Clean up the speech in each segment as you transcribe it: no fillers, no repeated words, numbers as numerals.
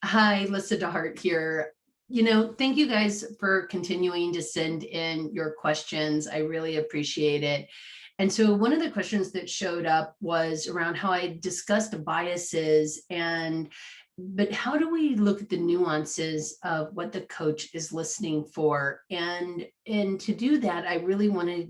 Hi, Lissa DeHart here. Thank you guys for continuing to send in your questions. I really appreciate it. And so one of the questions that showed up was around how I discussed biases but how do we look at the nuances of what the coach is listening for? And to do that, I really want to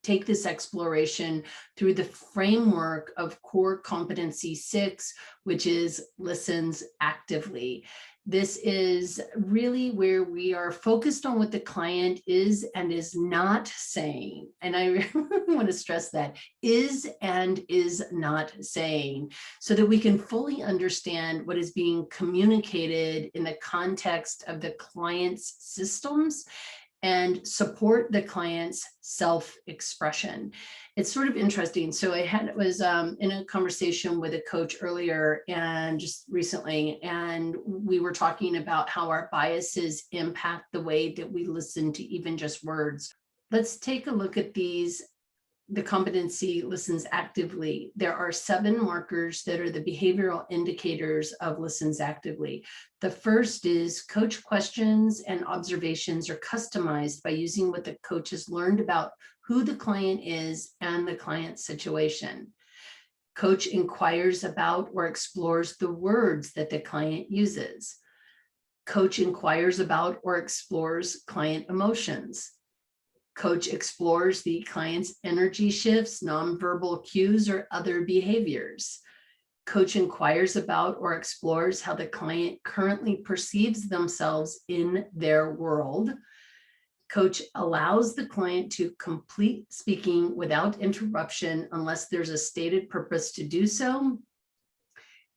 take this exploration through the framework of core competency 6, which is listens actively. This is really where we are focused on what the client is and is not saying. And I really want to stress that is and is not saying, so that we can fully understand what is being communicated in the context of the client's systems and support the client's self-expression. It's sort of interesting. So I was in a conversation with a coach earlier and just recently, and we were talking about how our biases impact the way that we listen to even just words. Let's take a look at the competency listens actively. There are 7 markers that are the behavioral indicators of listens actively. The first is coach questions and observations are customized by using what the coach has learned about who the client is and the client's situation. Coach inquires about or explores the words that the client uses. Coach inquires about or explores client emotions. Coach explores the client's energy shifts, nonverbal cues, or other behaviors. Coach inquires about or explores how the client currently perceives themselves in their world. Coach allows the client to complete speaking without interruption unless there's a stated purpose to do so.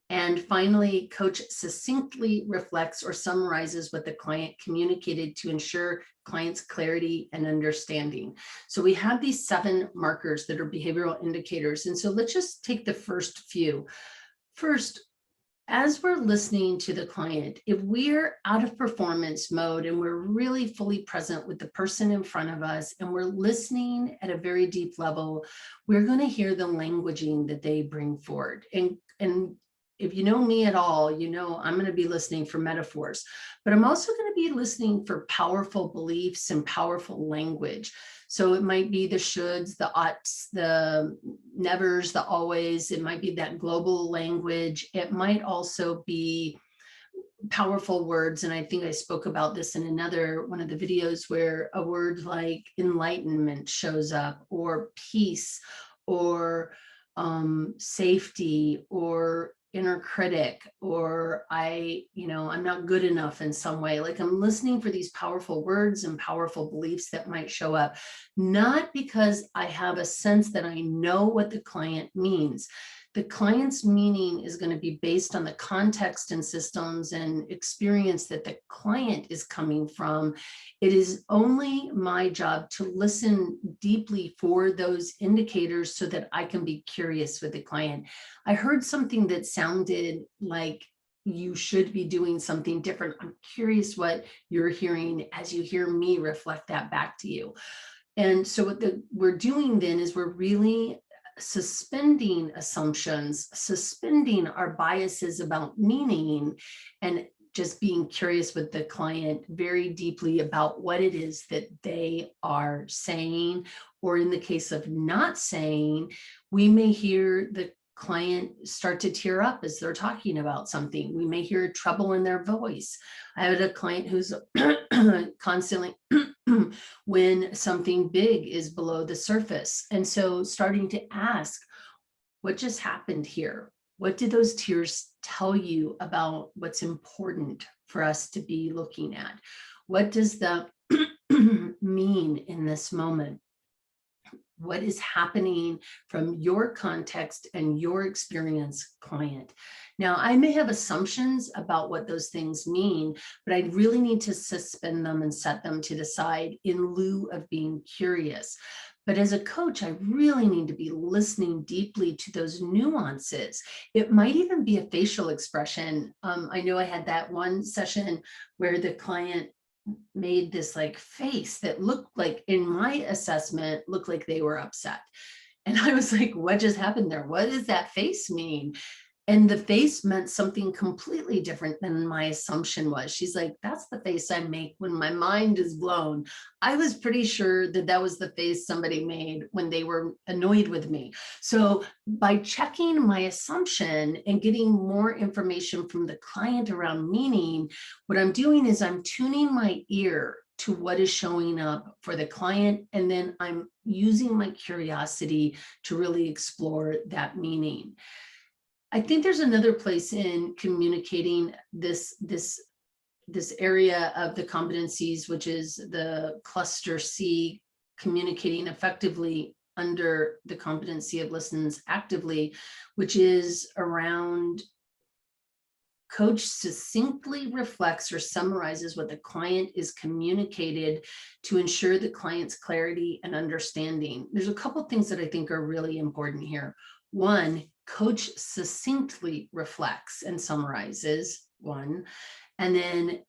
And finally, coach succinctly reflects or summarizes what the client communicated to ensure client's clarity and understanding. So we have these 7 markers that are behavioral indicators. And so let's just take the first few. First, as we're listening to the client, if we're out of performance mode and we're really fully present with the person in front of us and we're listening at a very deep level, we're going to hear the languaging that they bring forward. And if you know me at all, you know I'm going to be listening for metaphors, but I'm also going to be listening for powerful beliefs and powerful language. So it might be the shoulds, the oughts, the nevers, the always. It might be that global language. It might also be powerful words. And I think I spoke about this in another one of the videos where a word like enlightenment shows up, or peace, or safety, or inner critic, or I'm not good enough in some way. Like, I'm listening for these powerful words and powerful beliefs that might show up, not because I have a sense that I know what the client means. The client's meaning is going to be based on the context and systems and experience that the client is coming from. It is only my job to listen deeply for those indicators so that I can be curious with the client. I heard something that sounded like you should be doing something different. I'm curious what you're hearing as you hear me reflect that back to you. And so what we're doing then is we're really suspending assumptions, suspending our biases about meaning, and just being curious with the client very deeply about what it is that they are saying. Or in the case of not saying, we may hear the client start to tear up as they're talking about something. We may hear trouble in their voice. I had a client who's constantly when something big is below the surface. And so starting to ask, what just happened here? What did those tears tell you about what's important for us to be looking at? What does the mean in this moment? What is happening from your context and your experience, client? Now, I may have assumptions about what those things mean, but I really need to suspend them and set them to the side in lieu of being curious. But as a coach, I really need to be listening deeply to those nuances. It might even be a facial expression. I know I had that one session where the client made this like face that looked like, in my assessment, looked like they were upset. And I was like, what just happened there? What does that face mean? And the face meant something completely different than my assumption was. She's like, that's the face I make when my mind is blown. I was pretty sure that that was the face somebody made when they were annoyed with me. So by checking my assumption and getting more information from the client around meaning, what I'm doing is I'm tuning my ear to what is showing up for the client. And then I'm using my curiosity to really explore that meaning. I think there's another place in communicating this area of the competencies, which is the cluster C, communicating effectively under the competency of listens actively, which is around coach succinctly reflects or summarizes what the client is communicated to ensure the client's clarity and understanding. There's a couple things that I think are really important here. One, coach succinctly reflects and summarizes, one, and then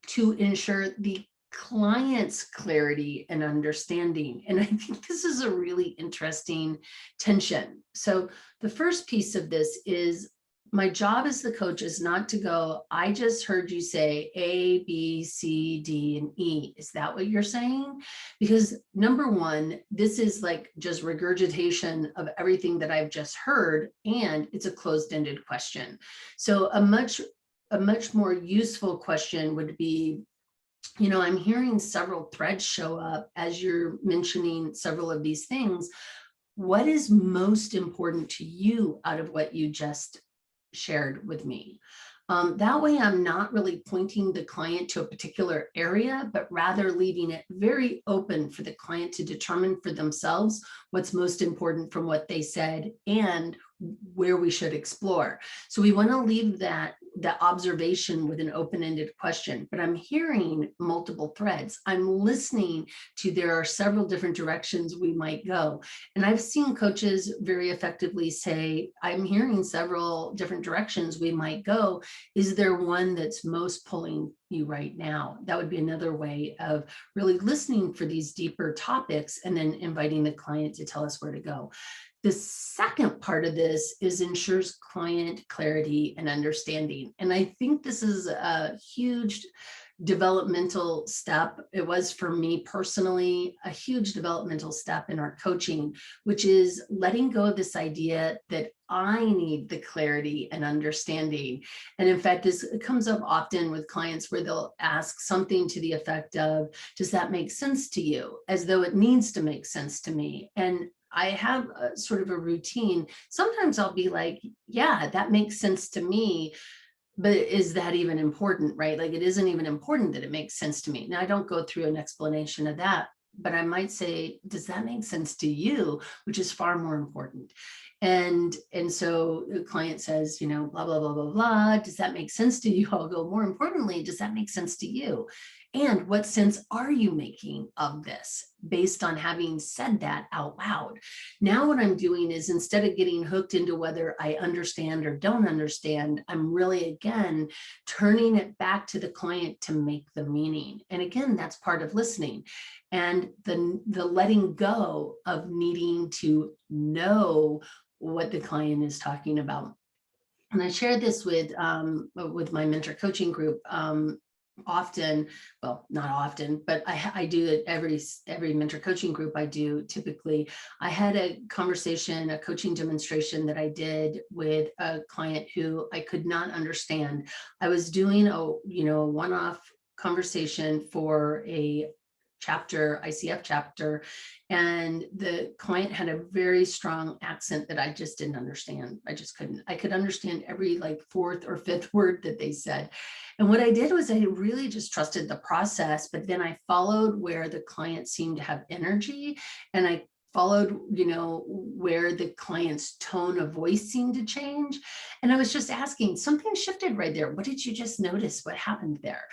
to ensure the client's clarity and understanding. And I think this is a really interesting tension. So the first piece of this is my job as the coach is not to go, I just heard you say A, B, C, D, and E. Is that what you're saying? Because number one, this is like just regurgitation of everything that I've just heard, and it's a closed-ended question. So a much more useful question would be, you know, I'm hearing several threads show up as you're mentioning several of these things. What is most important to you out of what you just shared with me? That way I'm not really pointing the client to a particular area, but rather leaving it very open for the client to determine for themselves what's most important from what they said and where we should explore. So we want to leave that observation with an open-ended question, but I'm hearing multiple threads. I'm listening to, there are several different directions we might go. And I've seen coaches very effectively say, I'm hearing several different directions we might go. Is there one that's most pulling you right now? That would be another way of really listening for these deeper topics and then inviting the client to tell us where to go. The second part of this is ensures client clarity and understanding. And I think this is a huge developmental step. It was for me personally, a huge developmental step in our coaching, which is letting go of this idea that I need the clarity and understanding. And in fact, this comes up often with clients where they'll ask something to the effect of, does that make sense to you? As though it needs to make sense to me. And I have a sort of a routine. Sometimes I'll be like, yeah, that makes sense to me, but is that even important, right? Like, it isn't even important that it makes sense to me. Now, I don't go through an explanation of that, but I might say, does that make sense to you? Which is far more important. And so the client says, you know, blah, blah, blah, blah, blah. Does that make sense to you? I'll go, more importantly, does that make sense to you? And what sense are you making of this based on having said that out loud? Now what I'm doing is, instead of getting hooked into whether I understand or don't understand, I'm really, again, turning it back to the client to make the meaning. And again, that's part of listening. And the letting go of needing to know what the client is talking about. And I share this with my mentor coaching group often, well, not often, but I do it every mentor coaching group I do. Typically, I had a conversation, a coaching demonstration that I did with a client who I could not understand. I was doing a one-off conversation for a chapter, ICF chapter, and the client had a very strong accent that I just didn't understand. I just couldn't. I could understand every like fourth or fifth word that they said. And what I did was I really just trusted the process, but then I followed where the client seemed to have energy, and I followed, where the client's tone of voice seemed to change. And I was just asking, something shifted right there. What did you just notice? What happened there?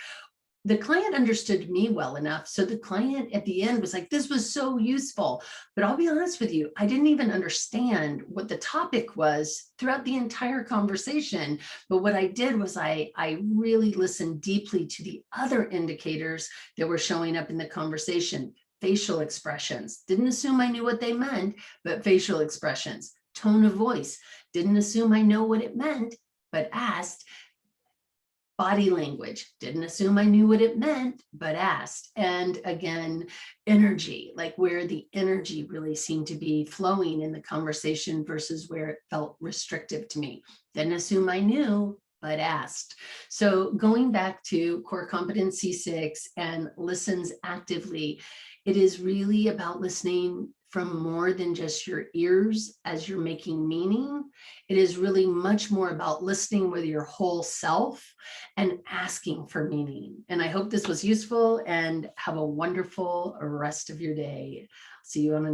The client understood me well enough. So the client at the end was like, this was so useful. But I'll be honest with you, I didn't even understand what the topic was throughout the entire conversation. But what I did was I really listened deeply to the other indicators that were showing up in the conversation. Facial expressions. Didn't assume I knew what they meant, but facial expressions. Tone of voice, didn't assume I know what it meant, but asked. Body language, didn't assume I knew what it meant, but asked. And again, energy, like where the energy really seemed to be flowing in the conversation versus where it felt restrictive to me. Didn't assume I knew, but asked. So going back to core competency 6 and listens actively, it is really about listening from more than just your ears as you're making meaning. It is really much more about listening with your whole self and asking for meaning. And I hope this was useful, and have a wonderful rest of your day. See you on